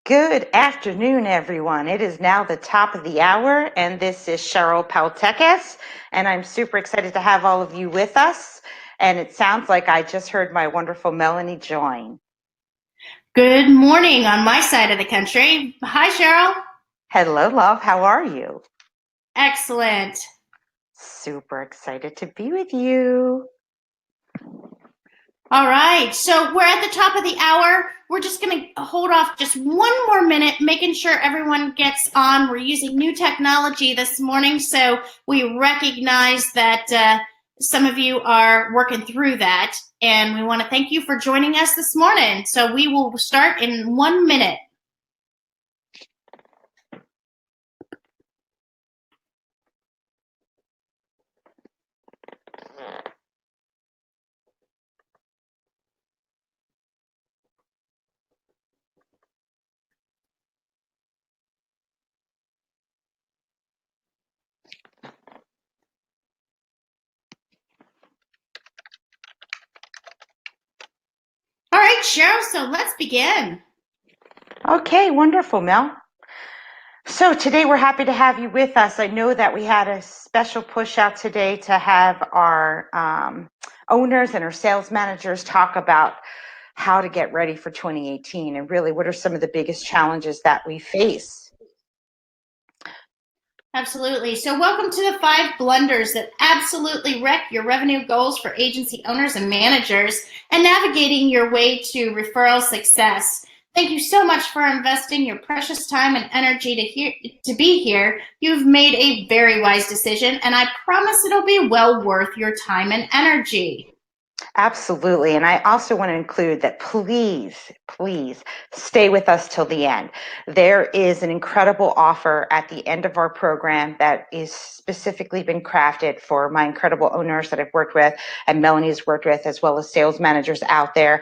Good afternoon, everyone. It is now the top of the hour, and this is Cheryl Paltekes, and I'm super excited to have all of you with us. And it sounds like I just heard my wonderful Melanie join. Good morning on my side of the country. Hi, Cheryl. Hello, love. How are you? Excellent. Super excited to be with you. All right, so we're at the top of the hour. We're just going to hold off just one more minute, making sure everyone gets on. We're using new technology this morning, so we recognize that some of you are working through that, and we want to thank you for joining us this morning. So we will start in 1 minute. All right, Cheryl, so let's begin. Okay, wonderful, Mel. So today we're happy to have you with us. I know that we had a special push out today to have our owners and our sales managers talk about how to get ready for 2018 and really what are some of the biggest challenges that we face. Absolutely. So welcome to the 5 blunders that absolutely wreck your revenue goals for agency owners and managers and navigating your way to referral success. Thank you so much for investing your precious time and energy to be here. You've made a very wise decision, and I promise it'll be well worth your time and energy. Absolutely. And I also want to include that please stay with us till the end. There is an incredible offer at the end of our program that is specifically been crafted for my incredible owners that I've worked with and Melanie's worked with, as well as sales managers out there,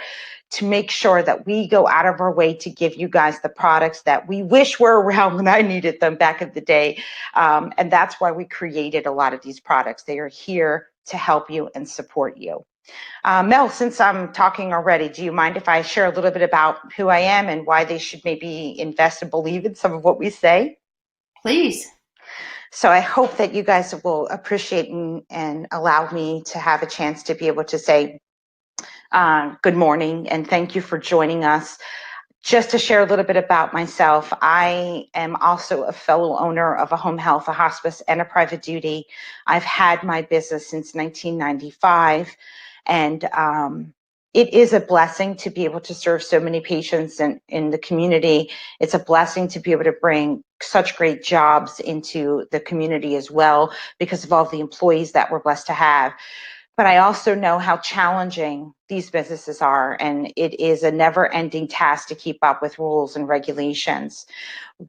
to make sure that we go out of our way to give you guys the products that we wish were around when I needed them back in the day. And that's why we created a lot of these products. They are here to help you and support you. Mel, since I'm talking already, do you mind if I share a little bit about who I am and why they should maybe invest and believe in some of what we say? Please. So I hope that you guys will appreciate and allow me to have a chance to be able to say good morning and thank you for joining us. Just to share a little bit about myself, I am also a fellow owner of a home health, a hospice, and a private duty. I've had my business since 1995. And it is a blessing to be able to serve so many patients in the community. It's a blessing to be able to bring such great jobs into the community as well because of all the employees that we're blessed to have. But I also know how challenging these businesses are, and it is a never-ending task to keep up with rules and regulations.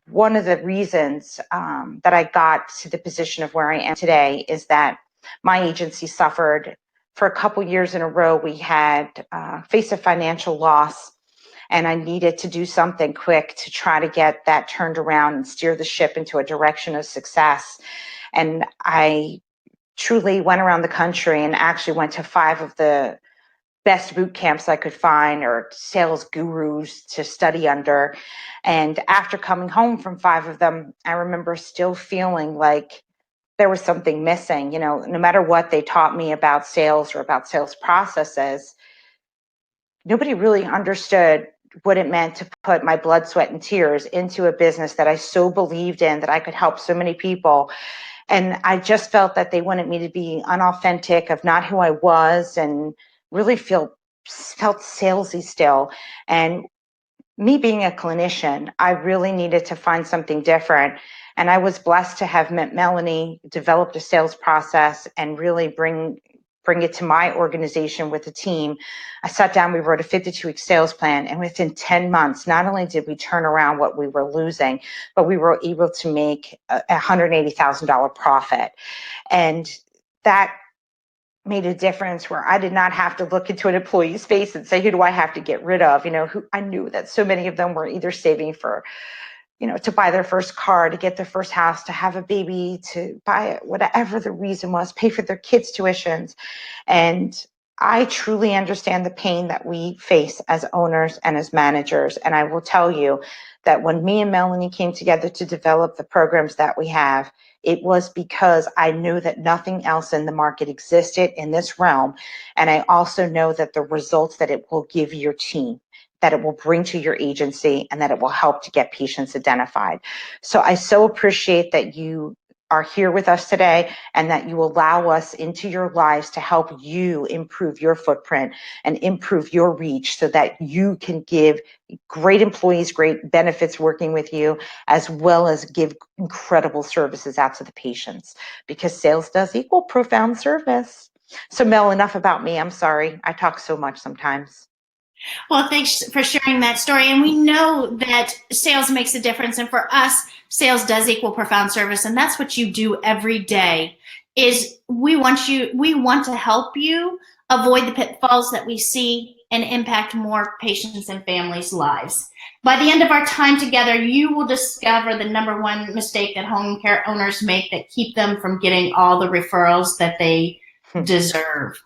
One of the reasons that I got to the position of where I am today is that my agency suffered for a couple years in a row. We had faced a financial loss, and I needed to do something quick to try to get that turned around and steer the ship into a direction of success. And I truly went around the country and actually went to 5 of the best boot camps I could find or sales gurus to study under. And after coming home from 5 of them, I remember still feeling like there was something missing. You know, no matter what they taught me about sales or about sales processes, nobody really understood what it meant to put my blood, sweat, and tears into a business that I so believed in, that I could help so many people. And I just felt that they wanted me to be unauthentic, of not who I was, and really felt salesy still. And me being a clinician, I really needed to find something different. And I was blessed to have met Melanie, developed a sales process, and really bring it to my organization with a team. I sat down, we wrote a 52-week sales plan, and within 10 months, not only did we turn around what we were losing, but we were able to make a $180,000 profit. And that made a difference where I did not have to look into an employee's face and say, who do I have to get rid of? You know, who I knew that so many of them were either saving for, you know, to buy their first car, to get their first house, to have a baby, to buy whatever the reason was, pay for their kids' tuitions. And I truly understand the pain that we face as owners and as managers. And I will tell you that when me and Melanie came together to develop the programs that we have, it was because I knew that nothing else in the market existed in this realm. And I also know that the results that it will give your team, that it will bring to your agency, and that it will help to get patients identified. So I so appreciate that you are here with us today and that you allow us into your lives to help you improve your footprint and improve your reach so that you can give great employees great benefits working with you, as well as give incredible services out to the patients, because sales does equal profound service. So Mel, enough about me. I'm sorry. I talk so much sometimes. Well, thanks for sharing that story. And we know that sales makes a difference. And for us, sales does equal profound service. And that's what you do every day. Is we want to help you avoid the pitfalls that we see and impact more patients and families' lives. By the end of our time together, you will discover the number one mistake that home care owners make that keep them from getting all the referrals that they deserve.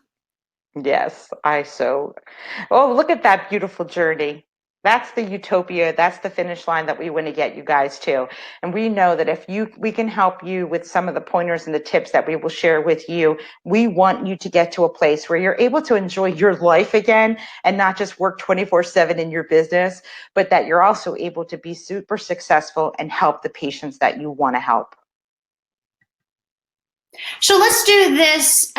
Yes, oh, look at that beautiful journey. That's the utopia. That's the finish line that we want to get you guys to. And we know that if we can help you with some of the pointers and the tips that we will share with you, we want you to get to a place where you're able to enjoy your life again and not just work 24/7 in your business, but that you're also able to be super successful and help the patients that you want to help. So let's do this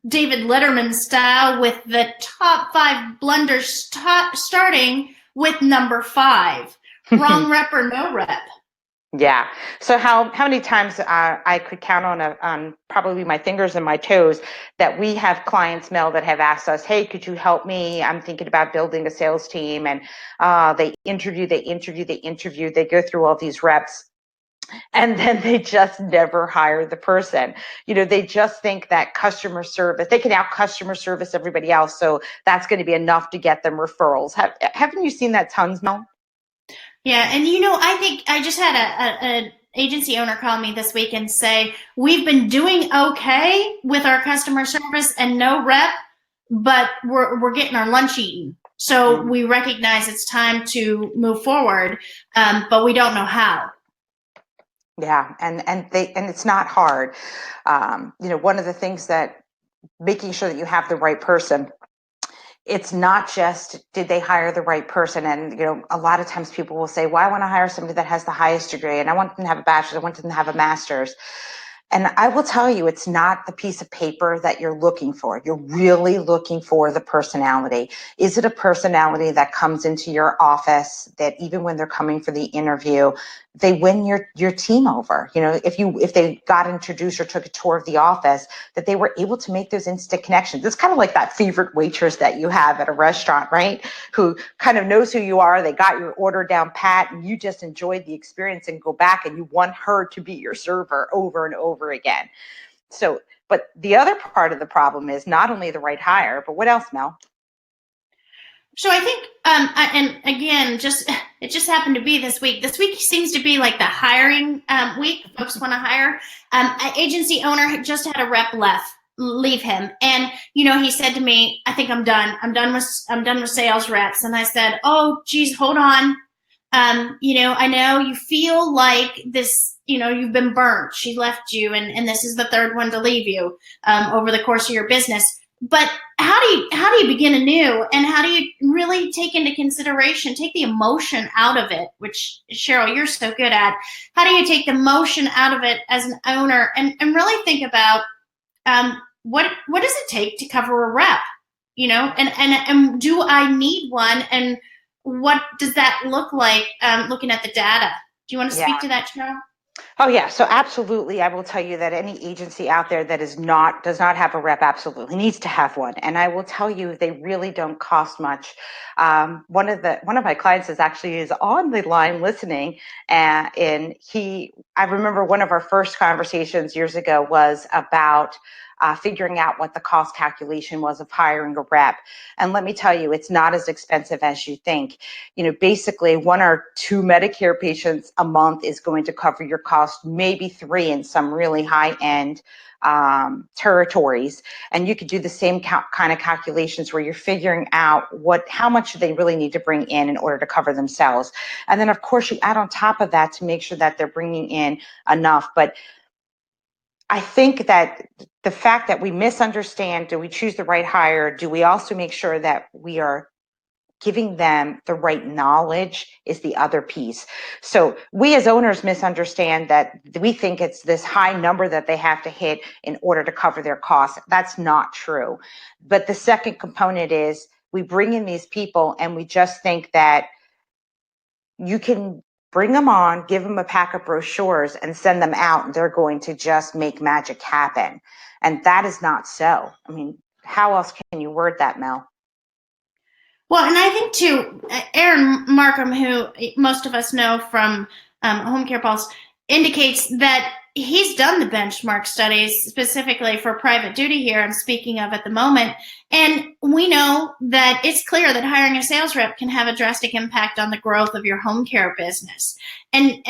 David Letterman style with the top 5 blunders, starting with number 5. Wrong rep or no rep. Yeah. So how many times I could count on probably my fingers and my toes that we have clients, Mel, that have asked us, hey, could you help me? I'm thinking about building a sales team. And they interview, they go through all these reps. And then they just never hire the person. They just think that customer service, they can out customer service everybody else. So that's going to be enough to get them referrals. Haven't you seen that tons, Mel? Yeah, and I think I just had an agency owner call me this week and say, we've been doing okay with our customer service and no rep, but we're getting our lunch eaten. So we recognize it's time to move forward, but we don't know how. Yeah, and it's not hard. One of the things that making sure that you have the right person, it's not just did they hire the right person. And a lot of times people will say, well, I want to hire somebody that has the highest degree, and I want them to have a bachelor's, I want them to have a master's. And I will tell you, it's not the piece of paper that you're looking for. You're really looking for the personality. Is it a personality that comes into your office that even when they're coming for the interview, they win your team over? If they got introduced or took a tour of the office, that they were able to make those instant connections. It's kind of like that favorite waitress that you have at a restaurant, right? Who kind of knows who you are. They got your order down pat, and you just enjoyed the experience and go back and you want her to be your server over and over again. So, but the other part of the problem is not only the right hire, but what else, Mel? So I think, and again, it just happened to be this week. This week seems to be like the hiring week. Folks want to hire. An agency owner just had a rep leave him, and he said to me, "I think I'm done. I'm done with sales reps." And I said, "Oh, geez, hold on. I know you feel like this. You've been burnt. She left you, and this is the third one to leave you over the course of your business. But how do you begin anew, and how do you really take into consideration, take the emotion out of it, which Cheryl, you're so good at? How do you take the emotion out of it as an owner and really think about what does it take to cover a rep, and do I need one, and what does that look like looking at the data? Do you want to speak to that, Cheryl? Oh yeah, so absolutely. I will tell you that any agency out there that does not have a rep absolutely needs to have one. And I will tell you, they really don't cost much. One of my clients is on the line listening, and I remember one of our first conversations years ago was about figuring out what the cost calculation was of hiring a rep. And let me tell you, it's not as expensive as you think. Basically 1 or 2 Medicare patients a month is going to cover your cost cost, maybe 3 in some really high-end territories. And you could do the same kind of calculations where you're figuring out how much they really need to bring in order to cover themselves. And then of course you add on top of that to make sure that they're bringing in enough. But I think that the fact that we misunderstand, do we choose the right hire? Do we also make sure that we are giving them the right knowledge is the other piece. So we as owners misunderstand that we think it's this high number that they have to hit in order to cover their costs. That's not true. But the second component is we bring in these people and we just think that you can bring them on, give them a pack of brochures and send them out and they're going to just make magic happen. And that is not so. I mean, how else can you word that, Mel? Well, and I think too, Aaron Markham, who most of us know from Home Care Pulse, indicates that he's done the benchmark studies specifically for private duty here I'm speaking of at the moment. And we know that it's clear that hiring a sales rep can have a drastic impact on the growth of your home care business. And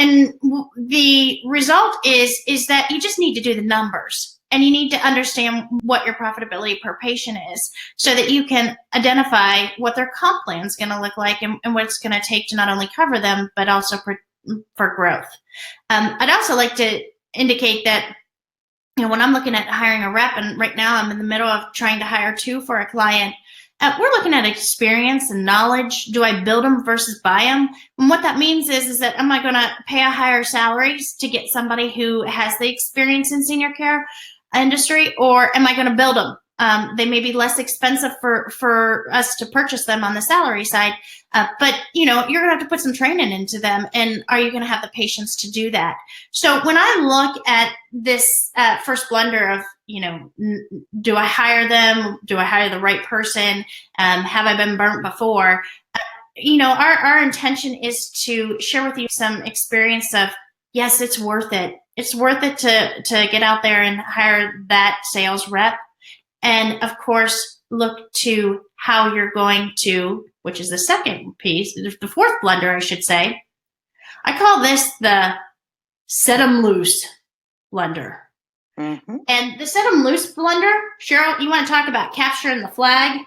the result is that you just need to do the numbers. And you need to understand what your profitability per patient is so that you can identify what their comp plan is going to look like and what it's going to take to not only cover them, but also for growth. I'd also like to indicate that, when I'm looking at hiring a rep, and right now I'm in the middle of trying to hire 2 for a client, we're looking at experience and knowledge. Do I build them versus buy them? And what that means is that am I going to pay a higher salaries to get somebody who has the experience in senior care industry, or am I going to build them? They may be less expensive for us to purchase them on the salary side, but you're going to have to put some training into them. And are you going to have the patience to do that? So when I look at this first blunder of, do I hire them? Do I hire the right person? Have I been burnt before? Our intention is to share with you some experience of, yes, it's worth it. It's worth it to get out there and hire that sales rep. And of course, look to how you're going to, which is the second piece, the fourth blunder, I should say. I call this the set 'em loose blunder. Mm-hmm. And the set 'em loose blunder, Cheryl, you want to talk about capturing the flag?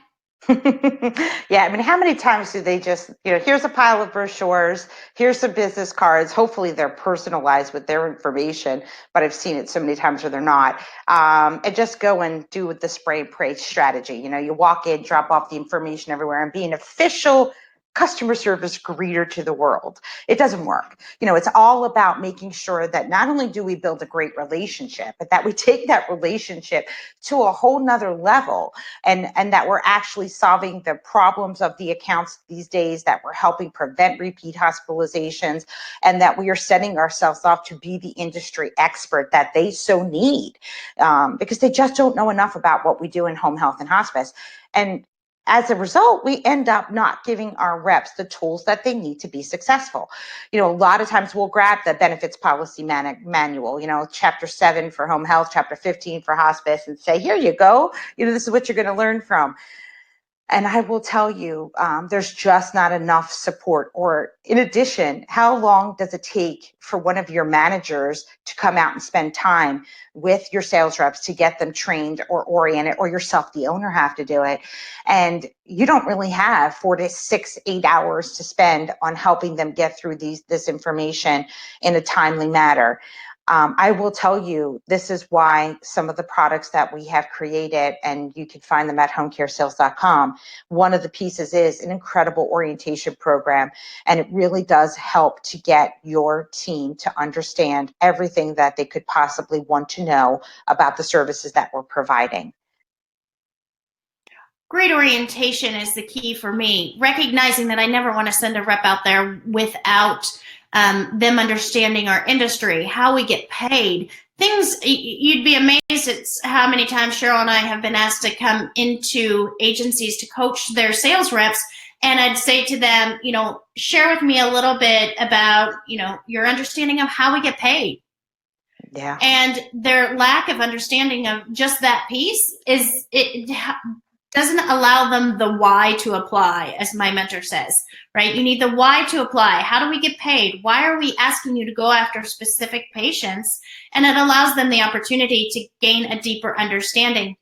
Yeah, I mean, how many times do they just, here's a pile of brochures, here's some business cards, hopefully they're personalized with their information, but I've seen it so many times where they're not, and just go and do the spray and pray strategy. You walk in, drop off the information everywhere and be an official customer service greeter to the world. It doesn't work. It's all about making sure that not only do we build a great relationship, but that we take that relationship to a whole nother level and that we're actually solving the problems of the accounts these days, that we're helping prevent repeat hospitalizations, and that we are setting ourselves up to be the industry expert that they so need, because they just don't know enough about what we do in home health and hospice. And as a result, we end up not giving our reps the tools that they need to be successful. A lot of times we'll grab the benefits policy manual, chapter 7 for home health, chapter 15 for hospice, and say, here you go. This is what you're going to learn from. And I will tell you, there's just not enough support. Or in addition, how long does it take for one of your managers to come out and spend time with your sales reps to get them trained or oriented, or yourself, the owner, have to do it? And you don't really have 4 to 6, 8 hours to spend on helping them get through this information in a timely manner. I will tell you, this is why some of the products that we have created, and you can find them at homecaresales.com, one of the pieces is an incredible orientation program, and it really does help to get your team to understand everything that they could possibly want to know about the services that we're providing. Great orientation is the key for me, recognizing that I never want to send a rep out there without them understanding our industry, how we get paid. Things, you'd be amazed at how many times Cheryl and I have been asked to come into agencies to coach their sales reps. And I'd say to them, share with me a little bit about, your understanding of how we get paid. Yeah. And their lack of understanding of just that piece doesn't allow them the why to apply, as my mentor says, right? You need the why to apply. How do we get paid? Why are we asking you to go after specific patients? And it allows them the opportunity to gain a deeper understanding.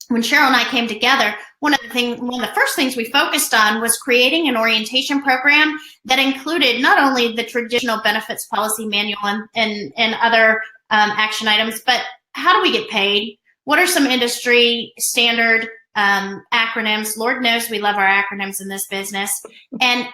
When Cheryl and I came together, one of the first things we focused on was creating an orientation program that included not only the traditional benefits policy manual and other action items, but how do we get paid? What are some industry standard acronyms? Lord knows we love our acronyms in this business. And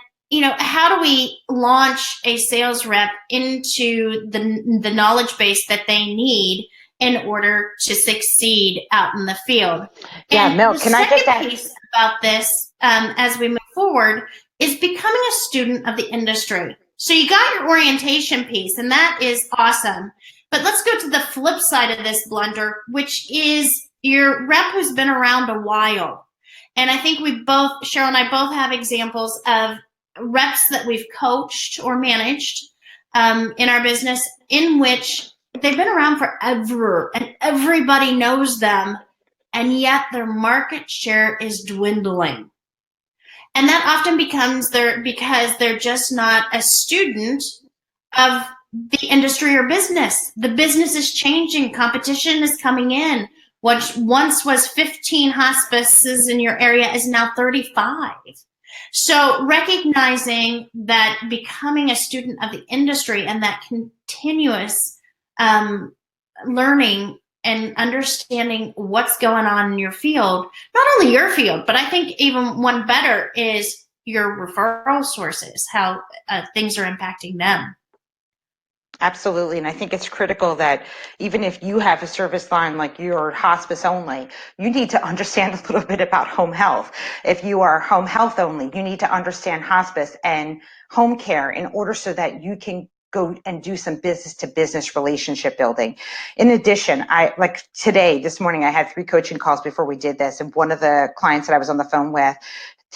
how do we launch a sales rep into the knowledge base that they need in order to succeed out in the field? Yeah, and Mel, the can I just second piece about this, as we move forward, is becoming a student of the industry. So you got your orientation piece, and that is awesome. But let's go to the flip side of this blunder, which is your rep who's been around a while. And I think Cheryl and I both have examples of reps that we've coached or managed in our business in which they've been around forever and everybody knows them, and yet their market share is dwindling. And that often becomes because they're just not a student of the industry or business. The business is changing. Competition is coming in. What once was 15 hospices in your area is now 35. So recognizing that becoming a student of the industry and that continuous learning and understanding what's going on in your field, not only your field, but I think even one better is your referral sources, how things are impacting them. Absolutely. And I think it's critical that even if you have a service line like you're hospice only, you need to understand a little bit about home health. If you are home health only, you need to understand hospice and home care in order so that you can go and do some business to business relationship building. In addition, this morning, I had 3 coaching calls before we did this. And one of the clients that I was on the phone with,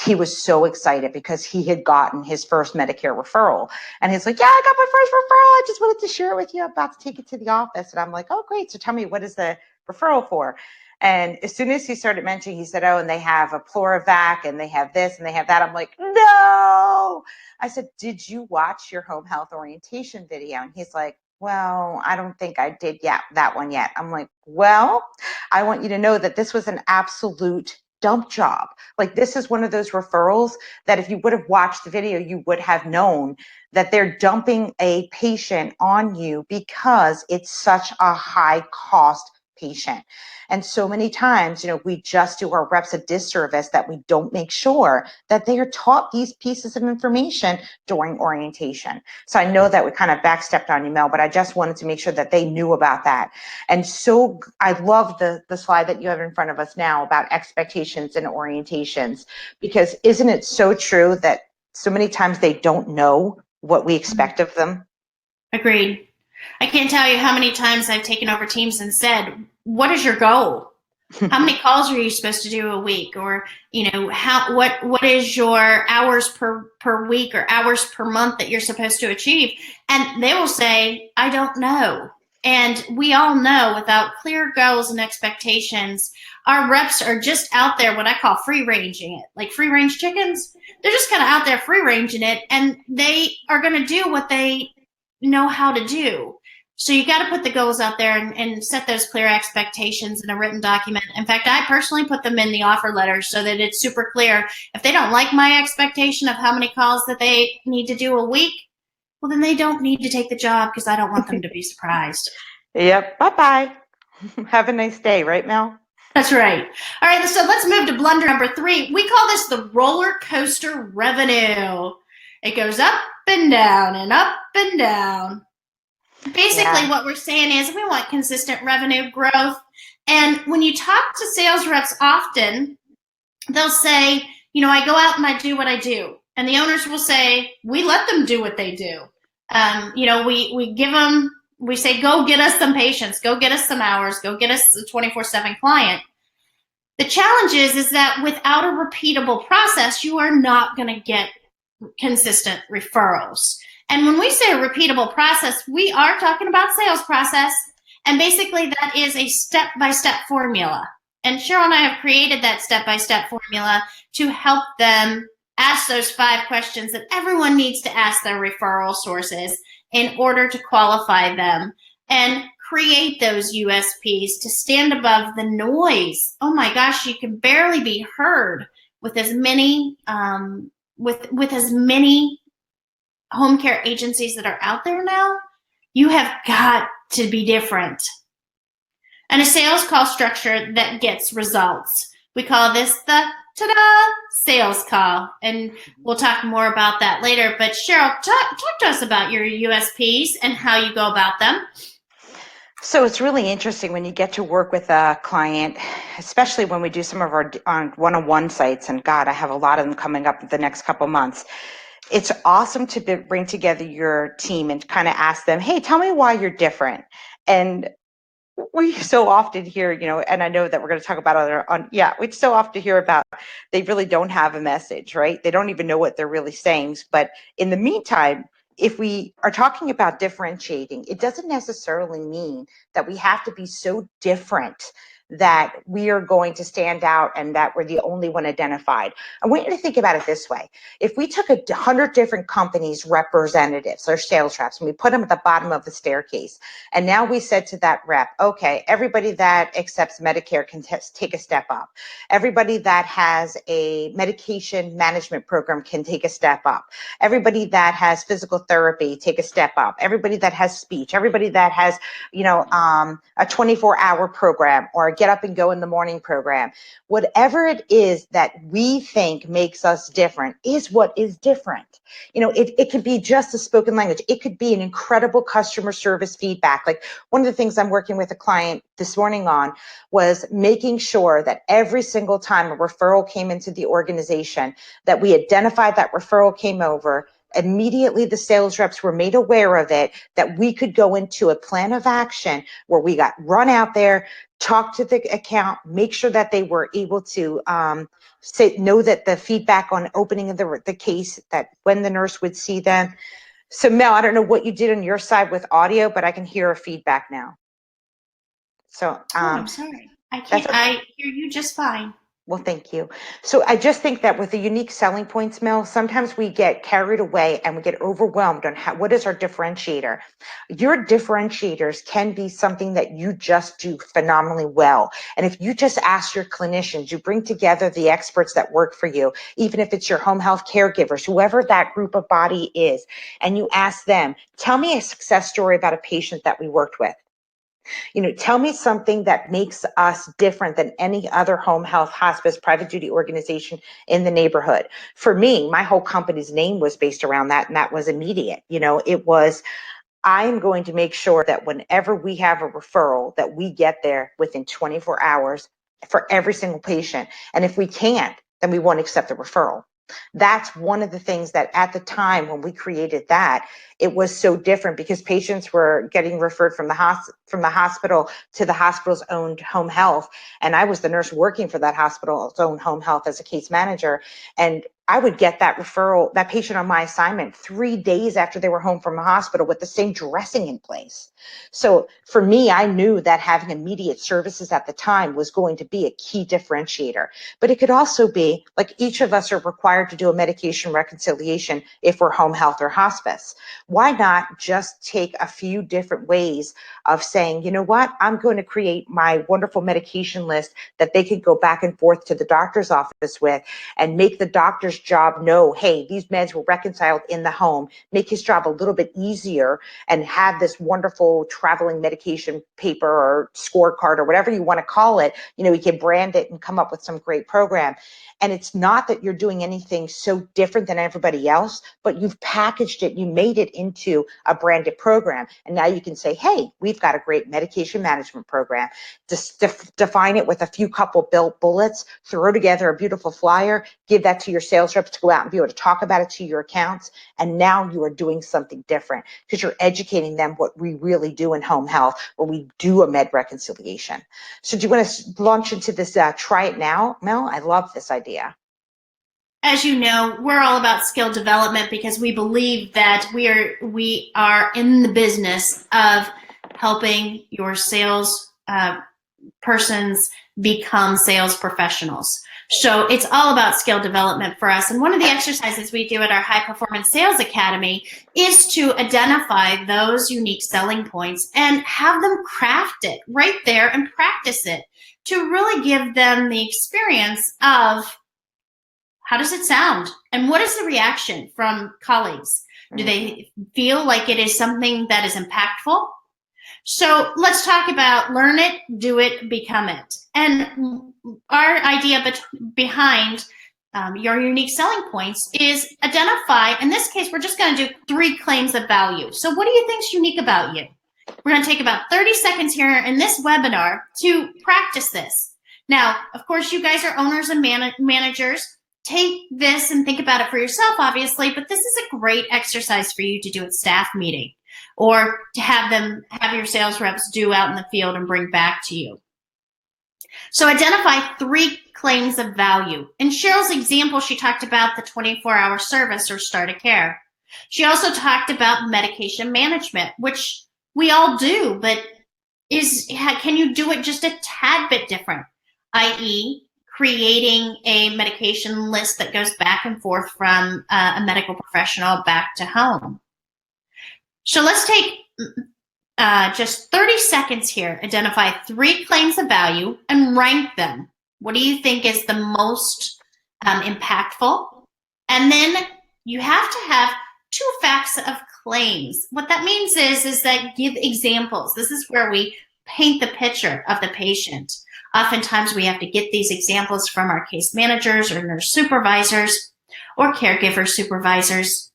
he was so excited because he had gotten his first Medicare referral. And he's like, yeah, I got my first referral. I just wanted to share it with you. I'm about to take it to the office. And I'm like, oh, great. So tell me, what is the referral for? And as soon as he started mentioning, he said, oh, and they have a Pluravac and they have this and they have that. I'm like, no. I said, did you watch your home health orientation video? And he's like, well, I don't think I did that one yet. I'm like, well, I want you to know that this was an absolute dump job. Like, this is one of those referrals that if you would have watched the video, you would have known that they're dumping a patient on you because it's such a high cost patient. And so many times, we just do our reps a disservice that we don't make sure that they are taught these pieces of information during orientation. So I know that we kind of backstepped on you, Mel, but I just wanted to make sure that they knew about that. And so I love the slide that you have in front of us now about expectations and orientations, because isn't it so true that so many times they don't know what we expect of them? Agreed. I can't tell you how many times I've taken over teams and said, what is your goal? How many calls are you supposed to do a week? Or, what is your hours per week or hours per month that you're supposed to achieve? And they will say, I don't know. And we all know without clear goals and expectations, our reps are just out there, what I call free ranging it, like free range chickens. They're just kind of out there free ranging it, and they are going to do what they know how to do. So you got to put the goals out there and set those clear expectations in a written document. In fact, I personally put them in the offer letter so that it's super clear. If they don't like my expectation of how many calls that they need to do a week, well, then they don't need to take the job, because I don't want them to be surprised. Yep. Bye-bye. Have a nice day, right, Mel? That's right. All right, so let's move to blunder number 3. We call this the roller coaster revenue. It goes up and down and up and down. Basically, what we're saying is we want consistent revenue growth. And when you talk to sales reps often, they'll say, I go out and I do what I do. And the owners will say, we let them do what they do. We give them, we say, go get us some patients, go get us some hours, go get us a 24/7 client. The challenge is that without a repeatable process, you are not going to get consistent referrals. And when we say a repeatable process, we are talking about sales process. And basically that is a step-by-step formula. And Cheryl and I have created that step-by-step formula to help them ask those 5 questions that everyone needs to ask their referral sources in order to qualify them and create those USPs to stand above the noise. Oh my gosh, you can barely be heard with as many with as many home care agencies that are out there now. You have got to be different. And a sales call structure that gets results. We call this the ta-da sales call. And we'll talk more about that later. But Cheryl, talk to us about your USPs and how you go about them. So it's really interesting when you get to work with a client, especially when we do some of our one-on-one sites. And God, I have a lot of them coming up the next couple months. It's awesome to bring together your team and kind of ask them, hey, tell me why you're different. And we so often hear, and I know that we're going to talk about we so often hear about they really don't have a message, right? They don't even know what they're really saying. But in the meantime, if we are talking about differentiating, it doesn't necessarily mean that we have to be so different that we are going to stand out and that we're the only one identified. I want you to think about it this way. If we took 100 different companies' representatives or sales reps and we put them at the bottom of the staircase, and now we said to that rep, okay, everybody that accepts Medicare can take a step up. Everybody that has a medication management program can take a step up. Everybody that has physical therapy, take a step up. Everybody that has speech, everybody that has, a 24-hour program or a get up and go in the morning program, whatever it is that we think makes us different is what is different. It could be just a spoken language. It could be an incredible customer service feedback. Like one of the things I'm working with a client this morning on was making sure that every single time a referral came into the organization, that we identified that referral came over. Immediately, the sales reps were made aware of it, that we could go into a plan of action where we got run out there, talk to the account, make sure that they were able to know that the feedback on opening of the case, that when the nurse would see them. So Mel, I don't know what you did on your side with audio, but I can hear a feedback now. So I'm sorry. I can't. That's okay. I hear you just fine. Well, thank you. So I just think that with the unique selling points, Mel, sometimes we get carried away and we get overwhelmed on what is our differentiator. Your differentiators can be something that you just do phenomenally well. And if you just ask your clinicians, you bring together the experts that work for you, even if it's your home health caregivers, whoever that group of body is, and you ask them, tell me a success story about a patient that we worked with. Tell me something that makes us different than any other home health, hospice, private duty organization in the neighborhood. For me, my whole company's name was based around that, and that was immediate. It was, I'm going to make sure that whenever we have a referral, that we get there within 24 hours for every single patient. And if we can't, then we won't accept the referral. That's one of the things that at the time when we created that, it was so different because patients were getting referred from the hospital to the hospital's own home health. And I was the nurse working for that hospital's own home health as a case manager. And I would get that referral, that patient on my assignment 3 days after they were home from the hospital with the same dressing in place. So for me, I knew that having immediate services at the time was going to be a key differentiator. But it could also be like each of us are required to do a medication reconciliation if we're home health or hospice. Why not just take a few different ways of saying, you know what, I'm going to create my wonderful medication list that they could go back and forth to the doctor's office with and make the doctor's job know, hey, these meds were reconciled in the home, make his job a little bit easier and have this wonderful traveling medication paper or scorecard or whatever you want to call it. We can brand it and come up with some great program. And it's not that you're doing anything so different than everybody else, but you've packaged it, you made it into a branded program. And now you can say, hey, we've got a great medication management program. Just define it with a few couple bullets, throw together a beautiful flyer, give that to your sales reps to go out and be able to talk about it to your accounts. And now you are doing something different because you're educating them what we really do in home health, where we do a med reconciliation. So do you want to launch into this try it now, Mel? I love this idea. As you know, we're all about skill development because we believe that we are in the business of helping your sales persons become sales professionals. So it's all about skill development for us. And one of the exercises we do at our High Performance Sales Academy is to identify those unique selling points and have them craft it right there and practice it to really give them the experience of how does it sound and what is the reaction from colleagues? Do they feel like it is something that is impactful? So let's talk about learn it, do it, become it. And our idea behind your unique selling points is identify, in this case, we're just going to do 3 claims of value. So what do you think is unique about you? We're going to take about 30 seconds here in this webinar to practice this. Now, of course, you guys are owners and managers. Take this and think about it for yourself, obviously, but this is a great exercise for you to do at staff meeting or to have your sales reps do out in the field and bring back to you. So identify 3 claims of value. In Cheryl's example, she talked about the 24-hour service or start of care. She also talked about medication management, which we all do, but can you do it just a tad bit different, i.e., creating a medication list that goes back and forth from a medical professional back to home. So let's take just 30 seconds here, identify 3 claims of value and rank them. What do you think is the most impactful? And then you have to have 2 facts of claims. What that means is that give examples. This is where we paint the picture of the patient. Oftentimes we have to get these examples from our case managers or nurse supervisors or caregiver supervisors.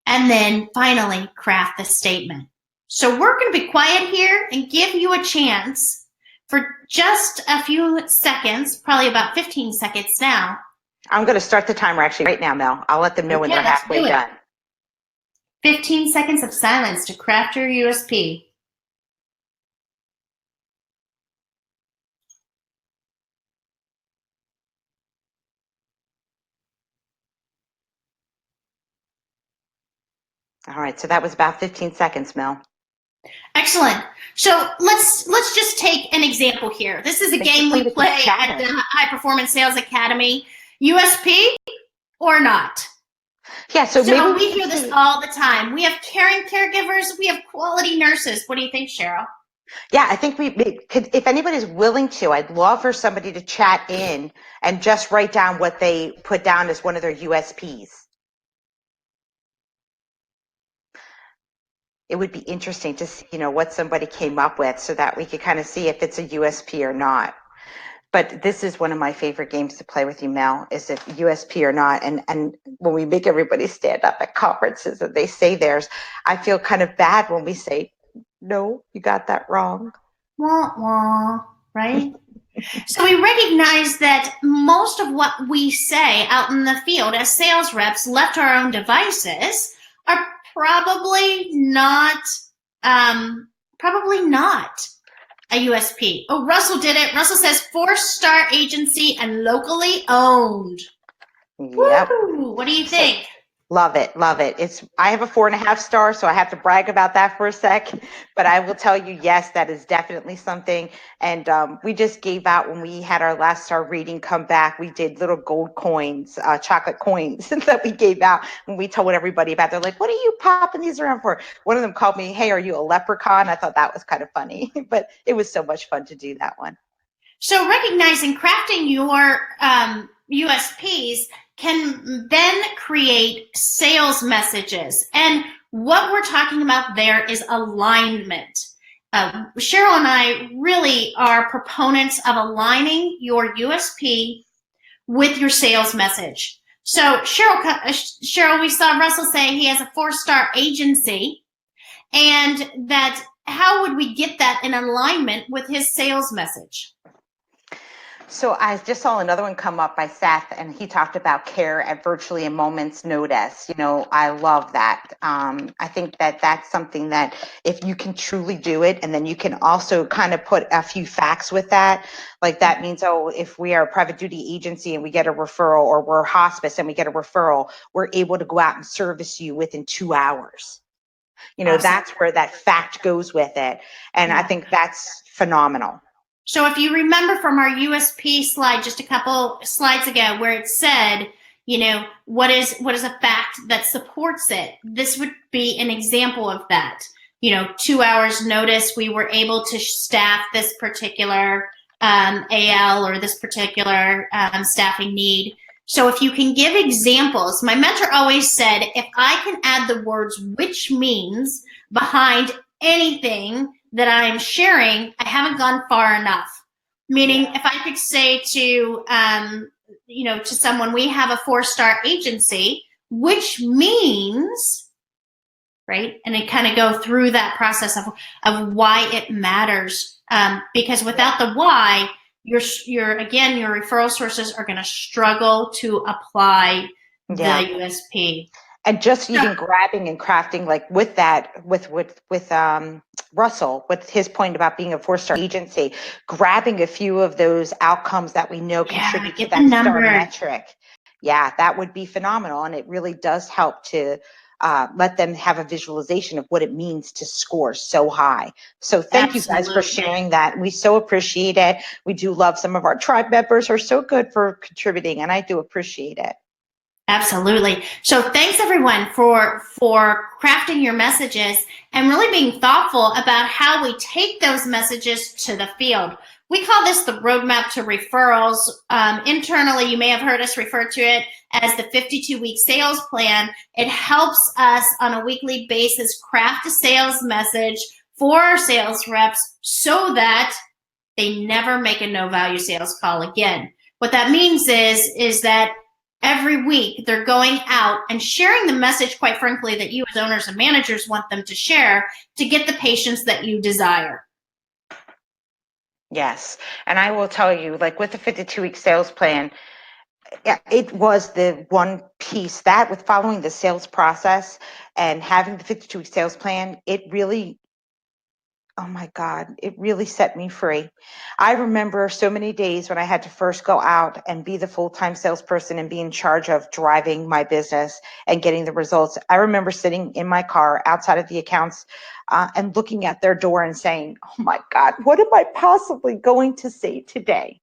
And then finally craft the statement. So we're going to be quiet here and give you a chance for just a few seconds, probably about 15 seconds now. I'm going to start the timer actually right now, Mel. I'll let them know when they're halfway done. 15 seconds of silence to craft your USP. All right, so that was about 15 seconds, Mel. Excellent. So let's just take an example here. This is a game we play at the High Performance Sales Academy. USP or not? Yeah, so maybe we hear this all the time. We have caring caregivers. We have quality nurses. What do you think, Cheryl? Yeah, I think we could, if anybody's willing to, I'd love for somebody to chat in and just write down what they put down as one of their USPs. It would be interesting to see, what somebody came up with so that we could kind of see if it's a USP or not. But this is one of my favorite games to play with you, Mel, is if USP or not. And when we make everybody stand up at conferences and they say theirs, I feel kind of bad when we say, no, you got that wrong. Wah, wah, right? So we recognize that most of what we say out in the field as sales reps left to our own devices are probably not a USP. Oh, Russell did it. Russell says 4-star agency and locally owned. Yep. Woo! What do you think? Love it. Love it. I have a 4.5 star, so I have to brag about that for a sec, but I will tell you, yes, that is definitely something. And we just gave out, when we had our last star reading come back, we did little gold coins, chocolate coins that we gave out when we told everybody about. They're like, what are you popping these around for? One of them called me, hey, are you a leprechaun? I thought that was kind of funny, but it was so much fun to do that one. So recognizing crafting your USPs can then create sales messages. And what we're talking about there is alignment. Cheryl and I really are proponents of aligning your USP with your sales message. So Cheryl, we saw Russell say he has a 4-star agency, and that how would we get that in alignment with his sales message? So I just saw another one come up by Seth, and he talked about care at virtually a moment's notice. I love that. I think that that's something that if you can truly do it, and then you can also kind of put a few facts with that, like that means, if we are a private duty agency and we get a referral, or we're hospice and we get a referral, we're able to go out and service you within 2 hours. Awesome. That's where that fact goes with it. And I think that's phenomenal. So if you remember from our USP slide just a couple slides ago where it said, what is a fact that supports it? This would be an example of that. 2 hours notice, we were able to staff this particular AL or this particular staffing need. So if you can give examples, my mentor always said, if I can add the words which means behind anything that I'm sharing, I haven't gone far enough. Meaning, if I could say to, to someone, we have a 4-star agency, which means, right? And it kind of go through that process of why it matters. Because without the why, your referral sources are going to struggle to apply the USP. And just even grabbing and crafting, like with that, with Russell, with his point about being a 4-star agency, grabbing a few of those outcomes that we know contribute to that star metric. Yeah, that would be phenomenal. And it really does help to let them have a visualization of what it means to score so high. So thank you guys for sharing that. We so appreciate it. We do love some of our tribe members are so good for contributing, and I do appreciate it. Absolutely. So thanks everyone for crafting your messages and really being thoughtful about how we take those messages to the field. We call this the roadmap to referrals. Internally, you may have heard us refer to it as the 52-week sales plan. It helps us on a weekly basis craft a sales message for our sales reps so that they never make a no-value sales call again. What that means is that every week they're going out and sharing the message, quite frankly, that you as owners and managers want them to share to get the patients that you desire. Yes. And I will tell you, like with the 52-week sales plan, it was the one piece that with following the sales process and having the 52-week sales plan, it really, oh my God, it really set me free. I remember so many days when I had to first go out and be the full-time salesperson and be in charge of driving my business and getting the results. I remember sitting in my car outside of the accounts and looking at their door and saying, oh my God, what am I possibly going to say today?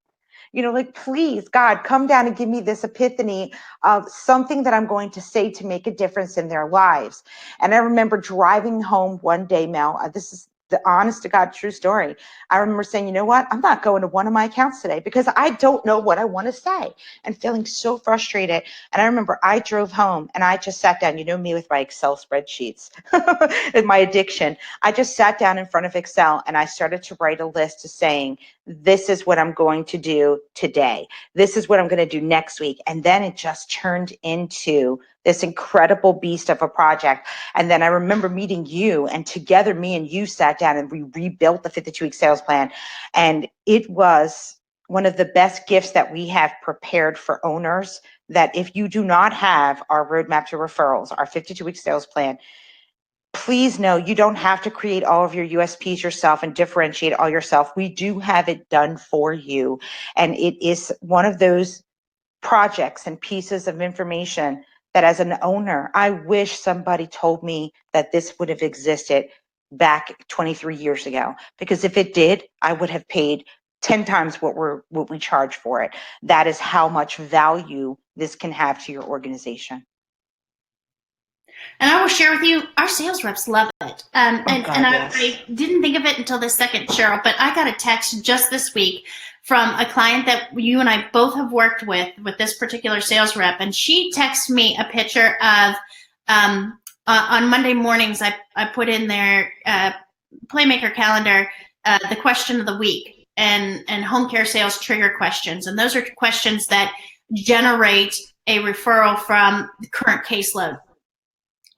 Like, please, God, come down and give me this epiphany of something that I'm going to say to make a difference in their lives. And I remember driving home one day, Mel, this is the honest to God true story. I remember saying, you know what? I'm not going to one of my accounts today because I don't know what I want to say, and feeling so frustrated. And I remember I drove home and I just sat down, me with my Excel spreadsheets and my addiction. I just sat down in front of Excel and I started to write a list of saying, this is what I'm going to do today. This is what I'm going to do next week. And then it just turned into this incredible beast of a project. And then I remember meeting you, and together me and you sat down and we rebuilt the 52-week sales plan. And it was one of the best gifts that we have prepared for owners, that if you do not have our roadmap to referrals, our 52-week sales plan, please know you don't have to create all of your USPs yourself and differentiate all yourself. We do have it done for you. And it is one of those projects and pieces of information that as an owner, I wish somebody told me that this would have existed back 23 years ago, because if it did, I would have paid 10 times what we charge for it. That is how much value this can have to your organization. And I will share with you, our sales reps love it. I didn't think of it until the second, Cheryl, but I got a text just this week from a client that you and I both have worked with this particular sales rep. And she texted me a picture of, on Monday mornings, I put in their Playmaker calendar, the question of the week and home care sales trigger questions. And those are questions that generate a referral from the current caseload.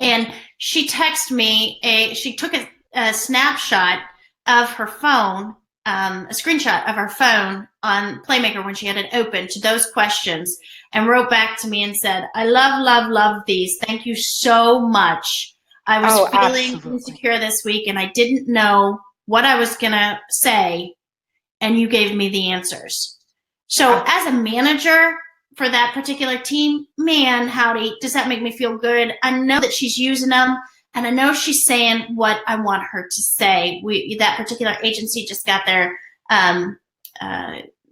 And she texted me, she took a snapshot of her phone, a screenshot of her phone on Playmaker when she had it open to those questions, and wrote back to me and said, I love these. Thank you so much. I was feeling insecure this week and I didn't know what I was going to say, and you gave me the answers. So as a manager for that particular team, man, howdy, does that make me feel good? I know that she's using them, and I know she's saying what I want her to say. That particular agency just got their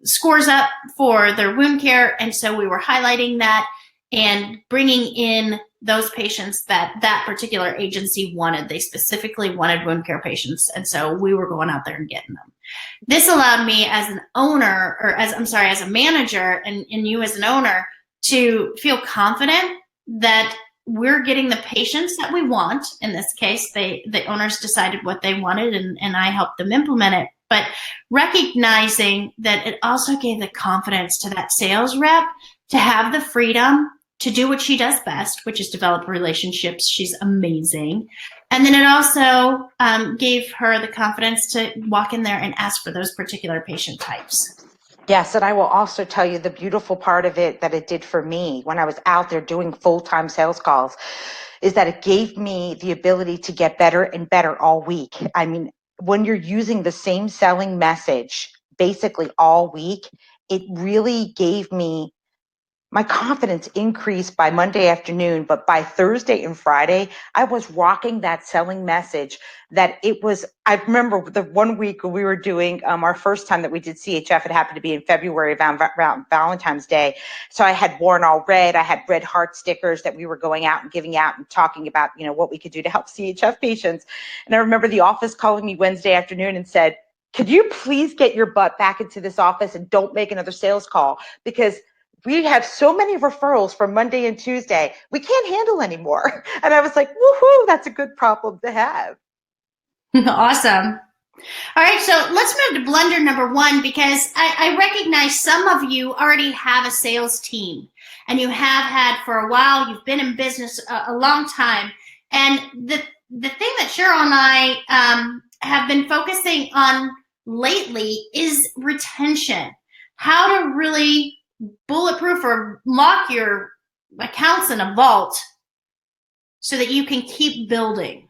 scores up for their wound care. And so we were highlighting that and bringing in those patients that particular agency wanted. They specifically wanted wound care patients. And so we were going out there and getting them. This allowed me as an owner, or as a manager, and you as an owner, to feel confident that we're getting the patients that we want. In this case, the owners decided what they wanted, and I helped them implement it. But recognizing that it also gave the confidence to that sales rep to have the freedom to do what she does best, which is develop relationships. She's amazing. And then it also gave her the confidence to walk in there and ask for those particular patient types. Yes, and I will also tell you the beautiful part of it that it did for me when I was out there doing full-time sales calls is that it gave me the ability to get better and better all week. I mean, when you're using the same selling message basically all week, it really gave me my confidence increased by Monday afternoon, but by Thursday and Friday, I was rocking that selling message that it was, I remember the 1 week we were doing our first time that we did CHF, it happened to be in February around Valentine's Day. So I had worn all red, I had red heart stickers that we were going out and giving out and talking about, what we could do to help CHF patients. And I remember the office calling me Wednesday afternoon and said, could you please get your butt back into this office and don't make another sales call, because we have so many referrals from Monday and Tuesday, we can't handle anymore. And I was like, woohoo, that's a good problem to have. Awesome. All right, so let's move to blunder number 1, because I recognize some of you already have a sales team, and you have had for a while. You've been in business a long time. And the thing that Cheryl and I have been focusing on lately is retention. How to really bulletproof or lock your accounts in a vault so that you can keep building.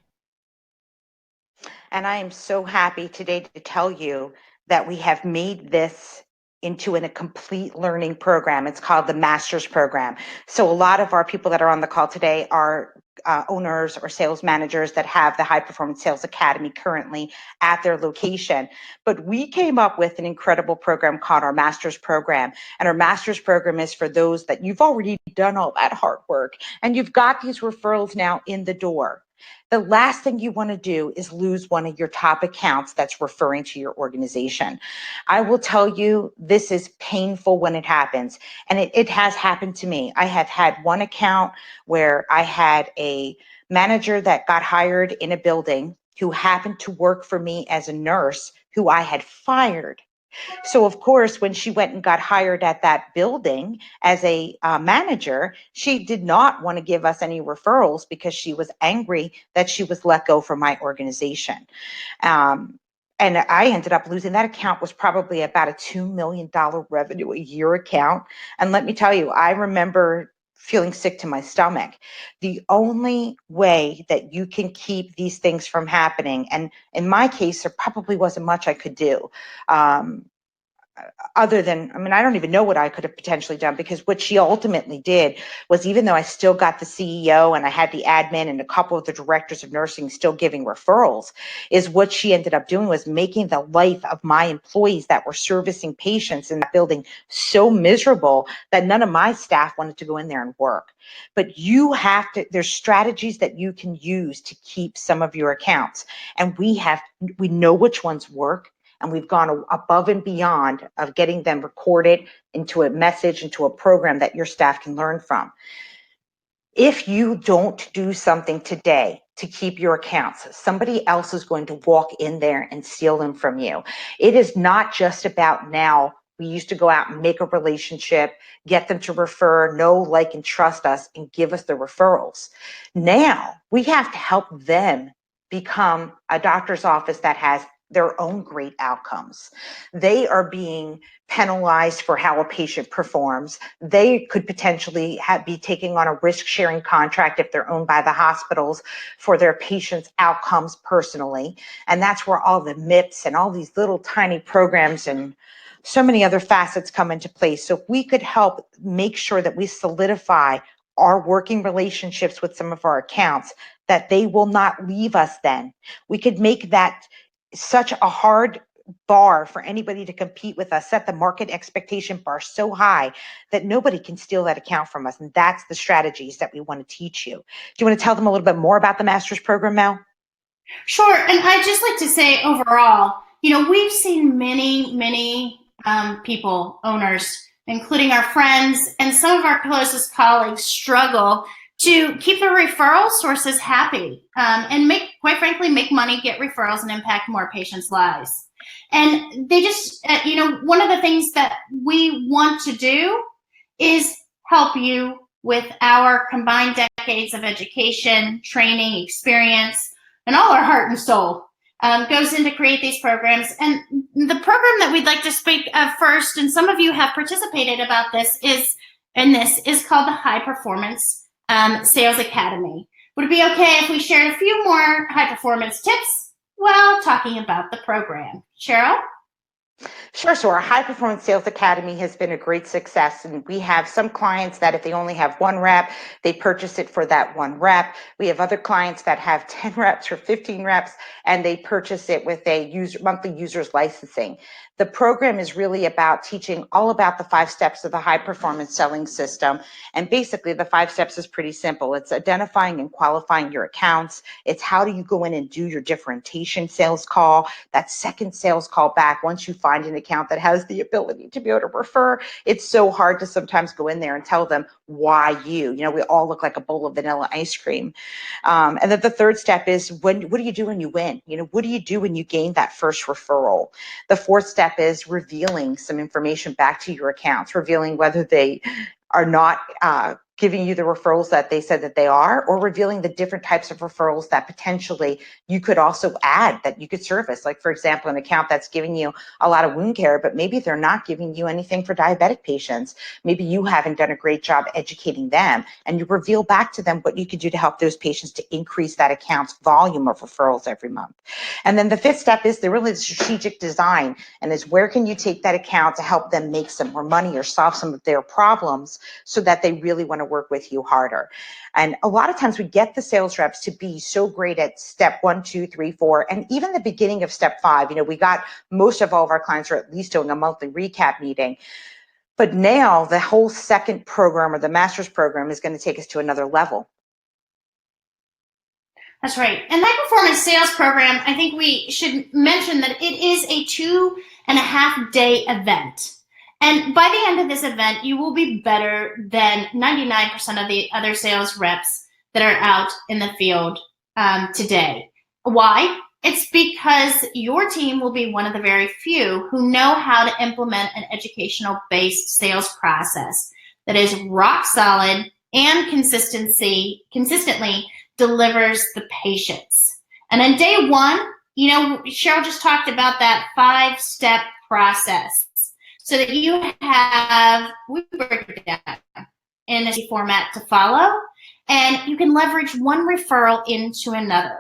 And I am so happy today to tell you that we have made this into a complete learning program. It's called the Master's Program. So a lot of our people that are on the call today are owners or sales managers that have the High Performance Sales Academy currently at their location. But we came up with an incredible program called our Master's Program. And our Master's Program is for those that you've already done all that hard work and you've got these referrals now in the door. The last thing you want to do is lose one of your top accounts that's referring to your organization. I will tell you, this is painful when it happens. And it has happened to me. I have had one account where I had a manager that got hired in a building who happened to work for me as a nurse who I had fired. So, of course, when she went and got hired at that building as a manager, she did not want to give us any referrals because she was angry that she was let go from my organization. And I ended up losing that account. Was probably about a $2 million revenue a year account. And let me tell you, I remember feeling sick to my stomach. The only way that you can keep these things from happening, and in my case, there probably wasn't much I could do. Other than, I don't even know what I could have potentially done, because what she ultimately did was, even though I still got the CEO and I had the admin and a couple of the directors of nursing still giving referrals, is what she ended up doing was making the life of my employees that were servicing patients in that building so miserable that none of my staff wanted to go in there and work. But you have to, there's strategies that you can use to keep some of your accounts. And we know which ones work. And we've gone above and beyond of getting them recorded into a message, into a program that your staff can learn from. If you don't do something today to keep your accounts, somebody else is going to walk in there and steal them from you. It is not just about now. We used to go out and make a relationship, get them to refer, know, like, and trust us, and give us the referrals. Now we have to help them become a doctor's office that has their own great outcomes. They are being penalized for how a patient performs. They could potentially be taking on a risk-sharing contract if they're owned by the hospitals for their patients' outcomes personally. And that's where all the MIPS and all these little tiny programs and so many other facets come into place. So if we could help make sure that we solidify our working relationships with some of our accounts, that they will not leave us then. We could make that such a hard bar for anybody to compete with us, set the market expectation bar so high that nobody can steal that account from us. And that's the strategies that we want to teach you. Do you want to tell them a little bit more about the master's program, Mel? Sure. And I'd just like to say overall, we've seen many people, owners, including our friends and some of our closest colleagues, struggle to keep their referral sources happy, and quite frankly, make money, get referrals, and impact more patients' lives. And they just, one of the things that we want to do is help you with our combined decades of education, training, experience, and all our heart and soul goes in to create these programs. And the program that we'd like to speak of first, and some of you have participated about this, is called the High Performance Sales Academy. Would it be okay if we shared a few more high performance tips while talking about the program? Cheryl? Sure. So our High Performance Sales Academy has been a great success. And we have some clients that if they only have one rep, they purchase it for that one rep. We have other clients that have 10 reps or 15 reps, and they purchase it with a monthly user's licensing. The program is really about teaching all about the 5 steps of the high performance selling system. And basically the 5 steps is pretty simple. It's identifying and qualifying your accounts. It's how do you go in and do your differentiation sales call, that second sales call back once you find an account that has the ability to be able to refer. It's so hard to sometimes go in there and tell them why you. We all look like a bowl of vanilla ice cream. And then the third step is what do you do when you win? What do you do when you gain that first referral? The fourth step is revealing some information back to your accounts, revealing whether they are not giving you the referrals that they said that they are, or revealing the different types of referrals that potentially you could also add that you could service. Like, for example, an account that's giving you a lot of wound care, but maybe they're not giving you anything for diabetic patients. Maybe you haven't done a great job educating them, and you reveal back to them what you could do to help those patients to increase that account's volume of referrals every month. And then the fifth step is the strategic design, and is where can you take that account to help them make some more money or solve some of their problems so that they really want to work with you harder. And a lot of times we get the sales reps to be so great at step 1, 2, 3, 4, and even the beginning of step 5. We got most of all of our clients are at least doing a monthly recap meeting. But now the whole second program, or the master's program, is going to take us to another level. That's right. And that performance sales program, I think we should mention that it is a 2.5-day event. And by the end of this event, you will be better than 99% of the other sales reps that are out in the field today. Why? It's because your team will be one of the very few who know how to implement an educational-based sales process that is rock solid and consistently delivers the patients. And on day 1, Cheryl just talked about that 5-step process. So that we break it down in a format to follow, and you can leverage one referral into another.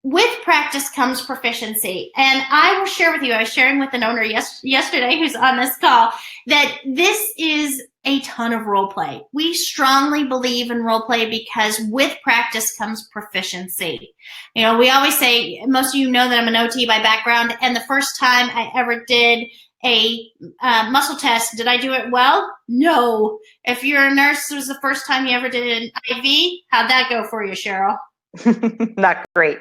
With practice comes proficiency. And I will share with you, I was sharing with an owner yesterday who's on this call, that this is a ton of role play. We strongly believe in role play because with practice comes proficiency. We always say, most of you know that I'm an OT by background, and the first time I ever did a muscle test, did I do it well? No. If you're a nurse, it was the first time you ever did an IV. How'd that go for you, Cheryl? Not great.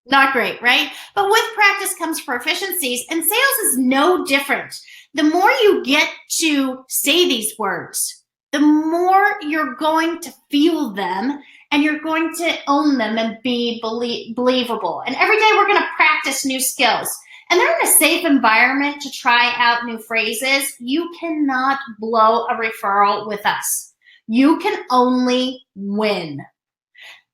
Not great, right? But with practice comes proficiencies, and sales is no different. The more you get to say these words, the more you're going to feel them, and you're going to own them and be believable. And every day we're going to practice new skills. And they're in a safe environment to try out new phrases. You cannot blow a referral with us. You can only win.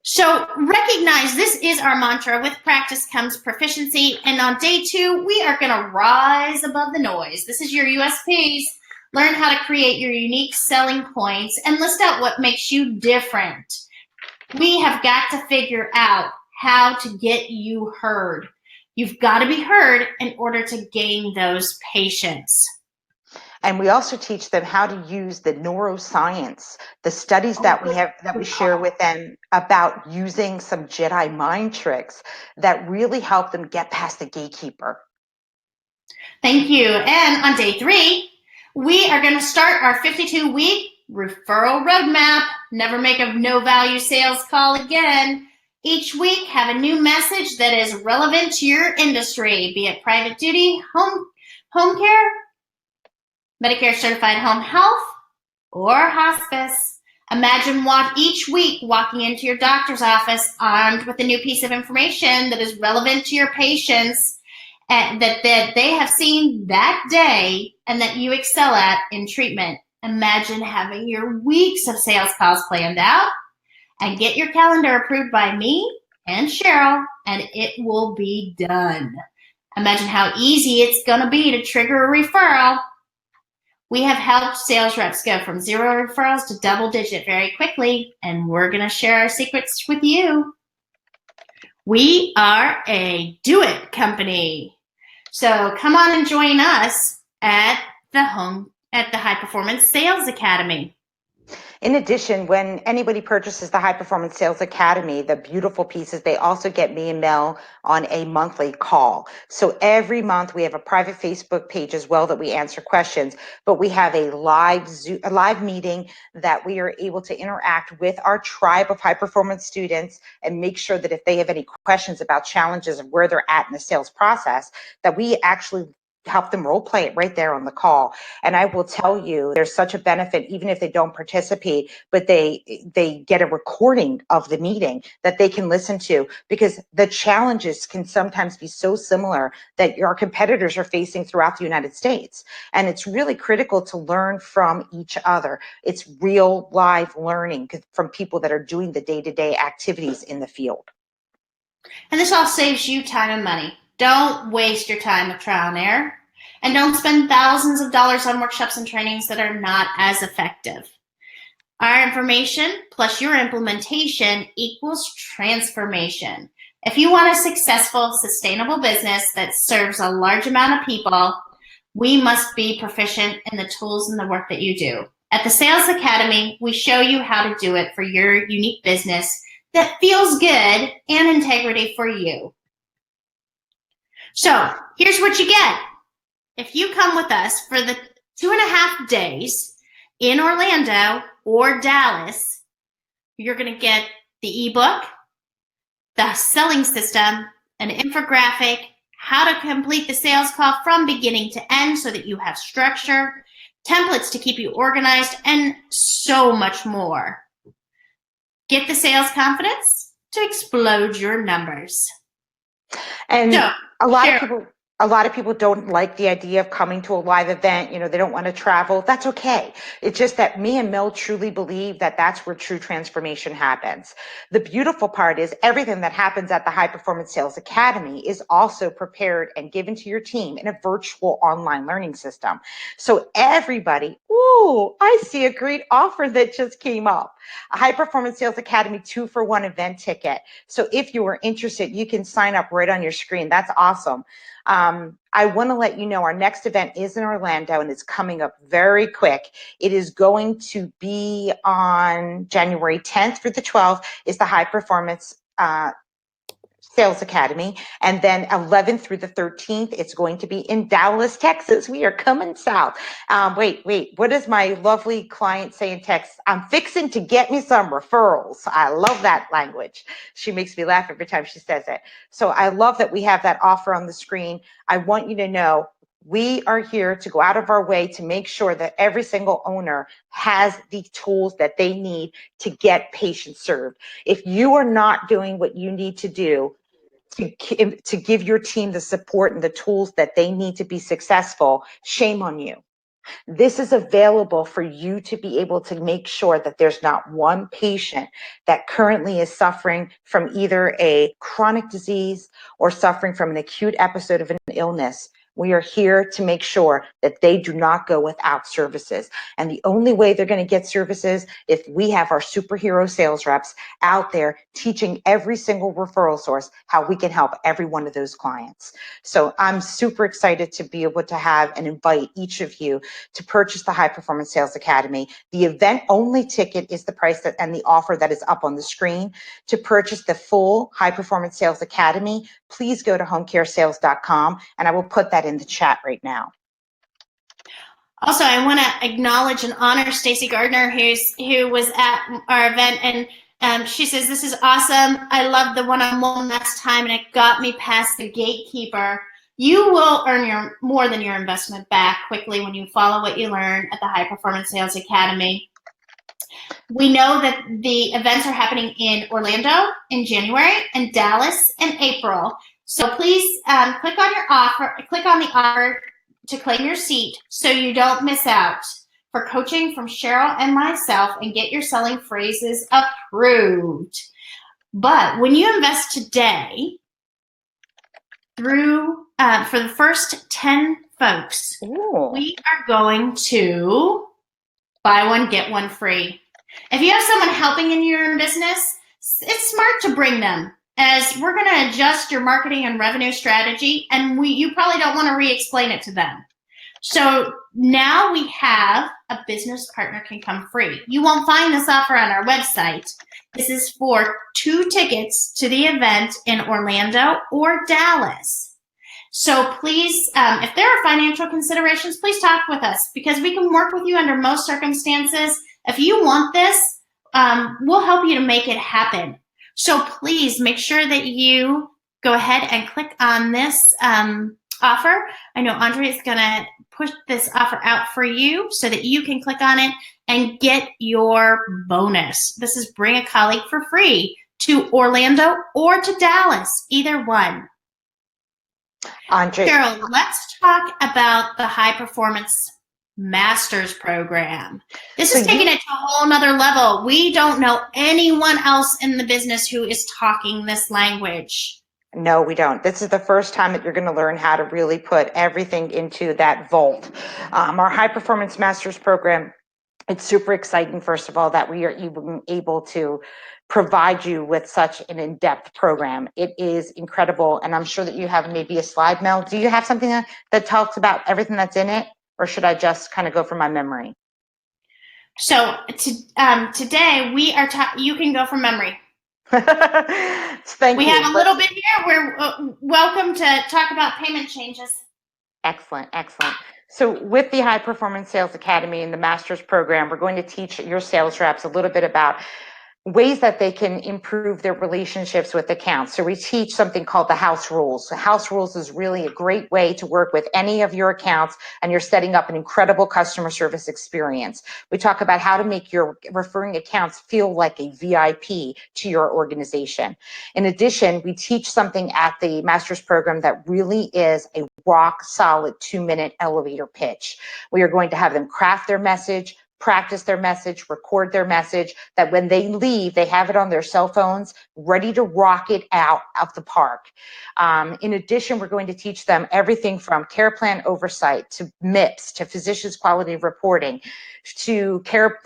So recognize this is our mantra. With practice comes proficiency. And on day 2, we are going to rise above the noise. This is your USPs. Learn how to create your unique selling points and list out what makes you different. We have got to figure out how to get you heard. You've got to be heard in order to gain those patients. And we also teach them how to use the neuroscience, the studies that we share with them about using some Jedi mind tricks that really help them get past the gatekeeper. Thank you. And on day 3, we are going to start our 52-week referral roadmap. Never make a no-value sales call again. Each week, have a new message that is relevant to your industry, be it private duty, home care, Medicare certified home health, or hospice. Imagine each week walking into your doctor's office armed with a new piece of information that is relevant to your patients and that they have seen that day and that you excel at in treatment. Imagine having your weeks of sales calls planned out and get your calendar approved by me and Cheryl, and it will be done. Imagine how easy it's going to be to trigger a referral. We have helped sales reps go from 0 referrals to double-digit very quickly, and we're going to share our secrets with you. We are a do-it company. So come on and join us at the High Performance Sales Academy. In addition, when anybody purchases the High Performance Sales Academy, the beautiful piece is they also get me and Mel on a monthly call. So every month we have a private Facebook page as well that we answer questions, but we have a live meeting that we are able to interact with our tribe of high performance students and make sure that if they have any questions about challenges and where they're at in the sales process, that we actually help them role play it right there on the call. And I will tell you, there's such a benefit, even if they don't participate, but they get a recording of the meeting that they can listen to, because the challenges can sometimes be so similar that our competitors are facing throughout the United States. And it's really critical to learn from each other. It's real live learning from people that are doing the day-to-day activities in the field. And this all saves you time and money. Don't waste your time with trial and error. And don't spend thousands of dollars on workshops and trainings that are not as effective. Our information plus your implementation equals transformation. If you want a successful, sustainable business that serves a large amount of people, we must be proficient in the tools and the work that you do. At the Sales Academy, we show you how to do it for your unique business that feels good and integrity for you. So here's what you get. If you come with us for the 2.5 days in Orlando or Dallas, you're going to get the ebook, the selling system, an infographic, how to complete the sales call from beginning to end so that you have structure, templates to keep you organized, and so much more. Get the sales confidence to explode your numbers. And so, a lot of people don't like the idea of coming to a live event. You know, they don't want to travel. That's okay. It's just that me and Mel truly believe that that's where true transformation happens. The beautiful part is everything that happens at the High Performance Sales Academy is also prepared and given to your team in a virtual online learning system. So everybody, ooh, I see a great offer that just came up. A High Performance Sales Academy 2-for-1 event ticket. So if you are interested, you can sign up right on your screen. That's awesome. I want to let you know our next event is in Orlando and it's coming up very quick. It is going to be on January 10th through the 12th is the High Performance Sales Academy. And then 11th through the 13th, it's going to be in Dallas, Texas. We are coming south. Wait, what does my lovely client say in text? I'm fixing to get me some referrals. I love that language. She makes me laugh every time she says it. So I love that we have that offer on the screen. I want you to know we are here to go out of our way to make sure that every single owner has the tools that they need to get patients served. If you are not doing what you need to do to give your team the support and the tools that they need to be successful, shame on you. This is available for you to be able to make sure that there's not one patient that currently is suffering from either a chronic disease or suffering from an acute episode of an illness. We are here to make sure that they do not go without services. And the only way they're going to get services if we have our superhero sales reps out there teaching every single referral source how we can help every one of those clients. So I'm super excited to be able to have and invite each of you to purchase the High Performance Sales Academy. The event only ticket is the price and the offer that is up on the screen. To purchase the full High Performance Sales Academy, please go to homecaresales.com and I will put that in the chat right now. Also, I want to acknowledge and honor Stacy Gardner, who was at our event, and she says, "This is awesome. I love the one-on-one last time, and it got me past the gatekeeper." You will earn more than your investment back quickly when you follow what you learn at the High Performance Sales Academy. We know that the events are happening in Orlando in January and Dallas in April. So please click on the offer to claim your seat so you don't miss out for coaching from Cheryl and myself and get your selling phrases approved. But when you invest today through for the first 10 folks, we are going to buy one, get one free. If you have someone helping in your business, it's smart to bring them, as we're going to adjust your marketing and revenue strategy, and you probably don't want to re-explain it to them. So now we have a business partner can come free. You won't find this offer on our website. This is for 2 tickets to the event in Orlando or Dallas. So please, if there are financial considerations, please talk with us, because we can work with you under most circumstances. If you want this, we'll help you to make it happen. So please make sure that you go ahead and click on this offer. I know Andrea is going to push this offer out for you so that you can click on it and get your bonus. This is bring a colleague for free to Orlando or to Dallas, either one. Andrea, Cheryl, let's talk about the High Performance Masters program. This is taking it to a whole nother level. We don't know anyone else in the business who is talking this language. No, we don't. This is the first time that you're going to learn how to really put everything into that vault. Our High Performance Masters program, it's super exciting, first of all, that we are even able to provide you with such an in-depth program. It is incredible, and I'm sure that you have maybe a slide, Mel. Do you have something that talks about everything that's in it, or should I just kind of go from my memory? So today we are you can go from memory. Thank you. We have a little bit here. We're welcome to talk about payment changes. Excellent, excellent. So with the High Performance Sales Academy and the Master's Program, we're going to teach your sales reps a little bit about ways that they can improve their relationships with accounts. So we teach something called the house rules. So house rules is really a great way to work with any of your accounts, and you're setting up an incredible customer service experience. We talk about how to make your referring accounts feel like a VIP to your organization. In addition, we teach something at the master's program that really is a rock solid 2-minute elevator pitch. We are going to have them craft their message, practice their message, record their message, that when they leave, they have it on their cell phones, ready to rock it out of the park. In addition, we're going to teach them everything from care plan oversight to MIPS, to physician's quality reporting, to care,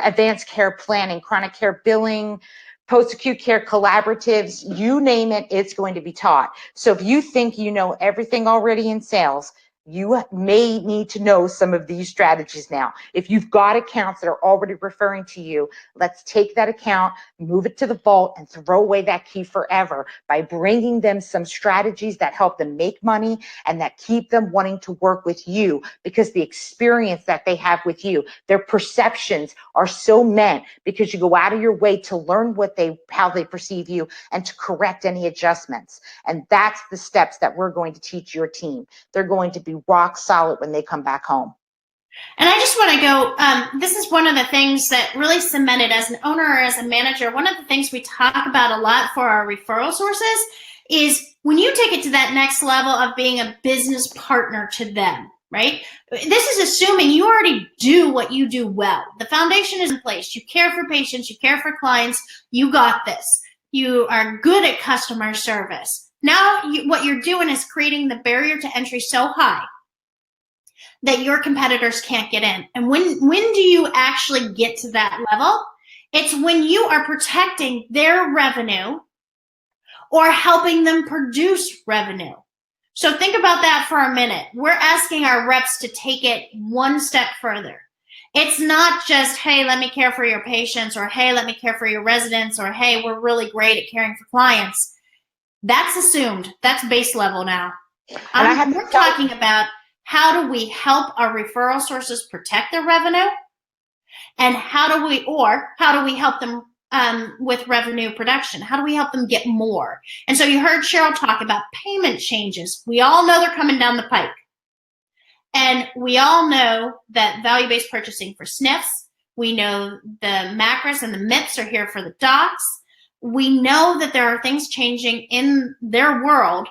advanced care planning, chronic care billing, post-acute care collaboratives, you name it, it's going to be taught. So if you think you know everything already in sales, you may need to know some of these strategies now. If you've got accounts that are already referring to you, let's take that account, move it to the vault, and throw away that key forever by bringing them some strategies that help them make money and that keep them wanting to work with you, because the experience that they have with you, their perceptions are so meant because you go out of your way to learn how they perceive you and to correct any adjustments. And that's the steps that we're going to teach your team. They're going to be rock solid when they come back home. And I just want to go, this is one of the things that really cemented as an owner or as a manager. One of the things we talk about a lot for our referral sources is when you take it to that next level of being a business partner to them, right? This is assuming you already do what you do well. The foundation is in place. You care for patients, you care for clients, you got this. You are good at customer service. Now what you're doing is creating the barrier to entry so high that your competitors can't get in. And when do you actually get to that level? It's when you are protecting their revenue or helping them produce revenue. So think about that for a minute. We're asking our reps to take it one step further. It's not just, hey, let me care for your patients, or hey, let me care for your residents, or hey, we're really great at caring for clients. That's assumed. That's base level now. And I have to We're tell talking about how do we help our referral sources protect their revenue, and how do we help them with revenue production? How do we help them get more? And so you heard Cheryl talk about payment changes. We all know they're coming down the pike. And we all know that value-based purchasing for SNFs, we know the macros and the MIPS are here for the docs. We know that there are things changing in their world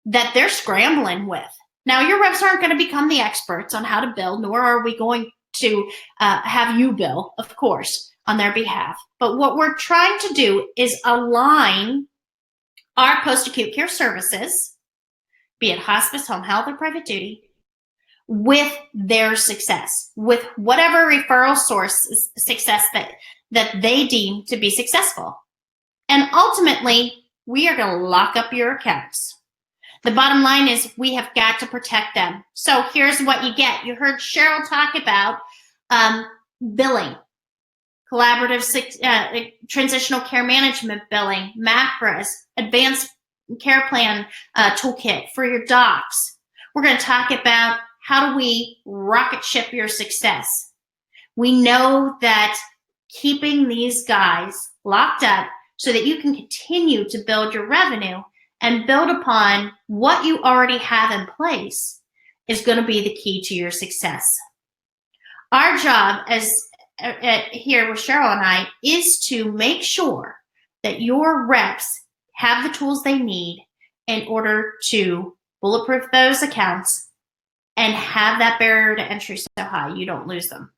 that they're scrambling with. Now, your reps aren't going to become the experts on how to bill, nor are we going to have you bill, of course, on their behalf. But what we're trying to do is align our post-acute care services, be it hospice, home health, or private duty, with their success, with whatever referral source success that they deem to be successful. And ultimately, we are going to lock up your accounts. The bottom line is we have got to protect them. So here's what you get. You heard Cheryl talk about billing, collaborative transitional care management billing, MACRAs, advanced care plan toolkit for your docs. We're going to talk about how do we rocket ship your success. We know that keeping these guys locked up so that you can continue to build your revenue and build upon what you already have in place is going to be the key to your success. Our job here with Cheryl and I is to make sure that your reps have the tools they need in order to bulletproof those accounts and have that barrier to entry so high you don't lose them.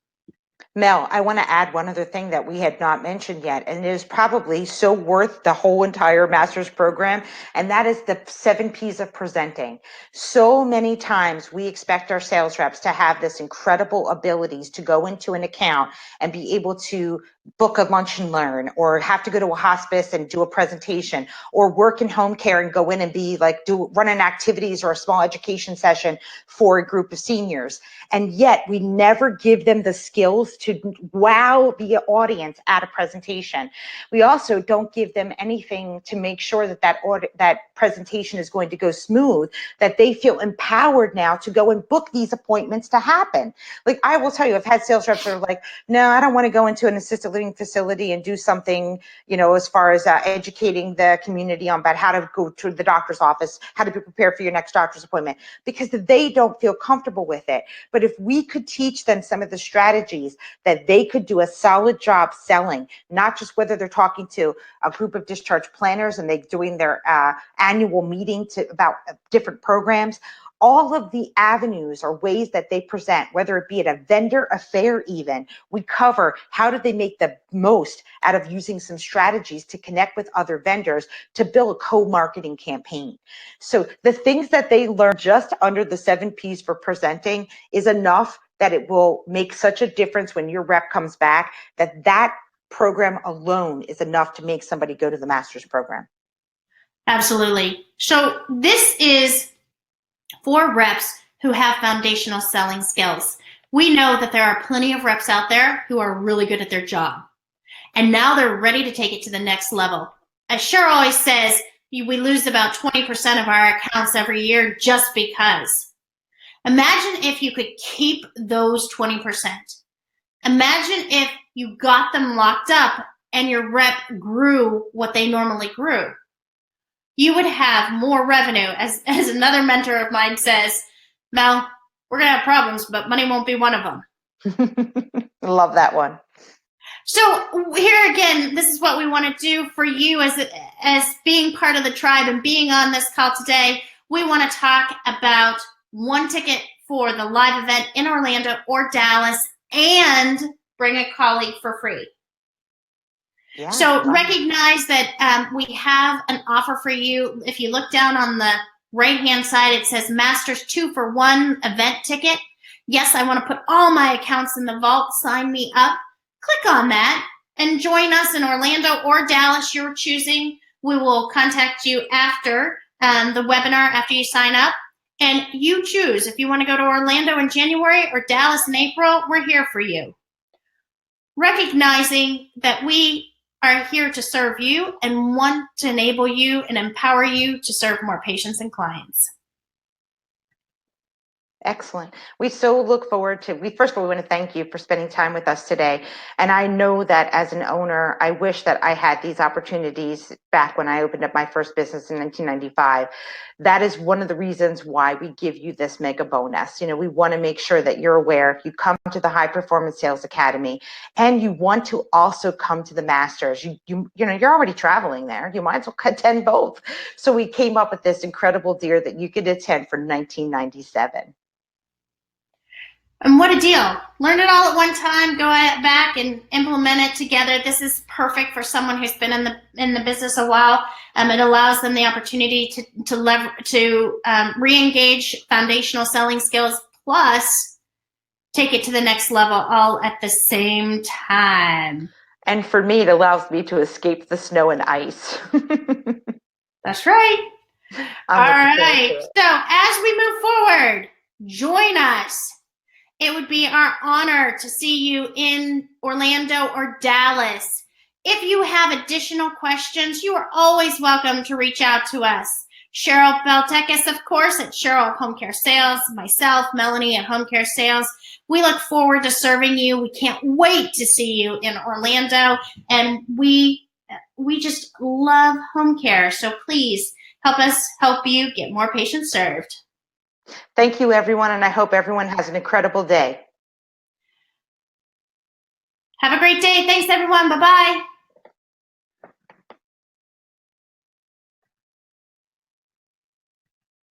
Mel, I want to add one other thing that we had not mentioned yet, and it is probably so worth the whole entire master's program, and that is the 7 P's of presenting. So many times we expect our sales reps to have this incredible abilities to go into an account and be able to book a lunch and learn, or have to go to a hospice and do a presentation, or work in home care and go in and be like running activities or a small education session for a group of seniors. And yet we never give them the skills to wow the audience at a presentation. We also don't give them anything to make sure that that presentation is going to go smooth, that they feel empowered now to go and book these appointments to happen. Like, I will tell you, I've had sales reps that are like, no, I don't want to go into an assisted living facility and do something, as far as educating the community on about how to go to the doctor's office, how to be prepared for your next doctor's appointment, because they don't feel comfortable with it. But if we could teach them some of the strategies that they could do a solid job selling, not just whether they're talking to a group of discharge planners and they're doing their annual meeting about different programs, all of the avenues or ways that they present, whether it be at a vendor affair even, we cover how do they make the most out of using some strategies to connect with other vendors to build a co-marketing campaign. So the things that they learn just under the 7 P's for presenting is enough that it will make such a difference when your rep comes back, that program alone is enough to make somebody go to the master's program. Absolutely. So this is for reps who have foundational selling skills. We know that there are plenty of reps out there who are really good at their job, and now they're ready to take it to the next level. As Cheryl always says, we lose about 20% of our accounts every year just because. Imagine if you could keep those 20%. Imagine if you got them locked up and your rep grew what they normally grew. You would have more revenue. As another mentor of mine says, Mel, we're going to have problems, but money won't be one of them. Love that one. So here again, this is what we want to do for you as being part of the tribe and being on this call today. We want to talk about 1 ticket for the live event in Orlando or Dallas and bring a colleague for free. Yeah, so recognize that we have an offer for you. If you look down on the right-hand side, it says Masters 2 for 1 event ticket. Yes, I want to put all my accounts in the vault. Sign me up. Click on that and join us in Orlando or Dallas, your choosing. We will contact you after the webinar, after you sign up. And you choose if you want to go to Orlando in January or Dallas in April. We're here for you. Recognizing that we are here to serve you and want to enable you and empower you to serve more patients and clients. Excellent. We so look forward to, first of all, we want to thank you for spending time with us today. And I know that as an owner, I wish that I had these opportunities back when I opened up my first business in 1995. That is one of the reasons why we give you this mega bonus. We want to make sure that you're aware if you come to the High Performance Sales Academy and you want to also come to the Masters, you're already traveling there. You might as well attend both. So we came up with this incredible deal that you could attend for $1997. And what a deal. Learn it all at one time, go back and implement it together. This is perfect for someone who's been in the business a while. It allows them the opportunity to re-engage foundational selling skills, plus take it to the next level all at the same time. And for me, it allows me to escape the snow and ice. That's right. All right. So as we move forward, join us. It would be our honor to see you in Orlando or Dallas. If you have additional questions, you are always welcome to reach out to us. Cheryl Beltekis, of course, at Cheryl Home Care Sales, myself, Melanie at Home Care Sales. We look forward to serving you. We can't wait to see you in Orlando. And we just love home care. So please help us help you get more patients served. Thank you, everyone, and I hope everyone has an incredible day. Have a great day. Thanks, everyone. Bye-bye.